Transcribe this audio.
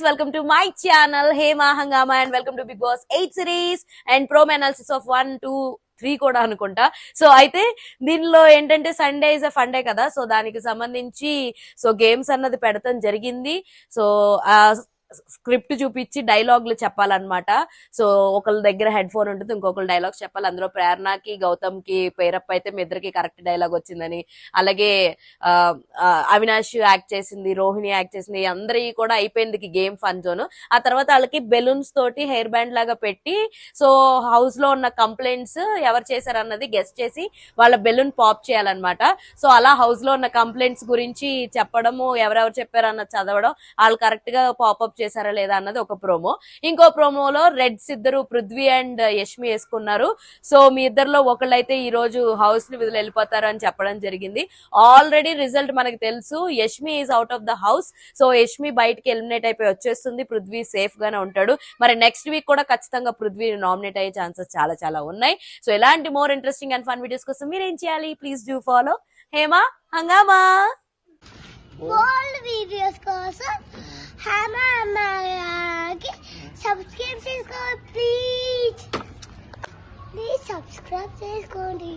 welcome to my channel Hema Hangama and welcome to Big Boss 8 series and promo analysis of 1, 2, 3 కూడా అనుకుంటా. So అయితే దీనిలో ఏంటంటే Sunday is a funday కదా, so దానికి సంబంధించి సో గేమ్స్ అన్నది పెడతాం జరిగింది. సో స్క్రిప్ట్ చూపించి డైలాగులు చెప్పాలన్నమాట. సో ఒకళ్ళ దగ్గర హెడ్ ఫోన్ ఉంటుంది, ఇంకొకరు డైలాగ్స్ చెప్పాలి. అందులో ప్రేరణకి గౌతమ్ కి పేరప్ అయితే మీ ఇద్దరికి కరెక్ట్ డైలాగ్ వచ్చిందని, అలాగే అవినాష్ యాక్ట్ చేసింది, రోహిణి యాక్ట్ చేసింది, అందరి కూడా అయిపోయింది గేమ్ ఫన్ జోన్. ఆ తర్వాత వాళ్ళకి బెలూన్స్ తోటి హెయిర్ బ్యాండ్ లాగా పెట్టి సో హౌస్ లో ఉన్న కంప్లైంట్స్ ఎవరు చేశారన్నది గెస్ట్ చేసి వాళ్ళ బెలూన్ పాప్ చేయాలన్నమాట. సో అలా హౌస్ లో ఉన్న కంప్లైంట్స్ గురించి చెప్పడము, ఎవరెవరు చెప్పారన్నది చదవడం, వాళ్ళు కరెక్ట్ గా పాపప్ చేశారా లేదా అన్నది ఒక ప్రోమో. ఇంకో ప్రోమోలో రెడ్స్ ఇద్దరు పృథ్వీ అండ్ యష్మి వేసుకున్నారు. సో మీ ఇద్దరులో ఒకళ్ళైతే ఈ రోజు హౌస్ ని విధులు వెళ్ళిపోతారు అని చెప్పడం జరిగింది. ఆల్రెడీ రిజల్ట్ మనకు తెలుసు, Yashmi is out of the house. So Yashmi బయటకి ఎలిమినేట్ అయిపోయి వచ్చేస్తుంది, పృథ్వీ సేఫ్ గానే ఉంటాడు. మరి నెక్స్ట్ వీక్ కూడా ఖచ్చితంగా పృథ్వీ నామినేట్ అయ్యే ఛాన్సెస్ చాలా చాలా ఉన్నాయి. సో ఇలాంటి more interesting and fun videos కోసం మీరు ఏం చేయాలి? ప్లీజ్ డూ ఫాలో హేమా హంగామా. వీడియోస్ కోసం హేమా హంగామాకి సబ్స్క్రైబ్ చేసుకోండి ప్లీజ్ సబ్స్క్రైబ్ చేసుకోండి.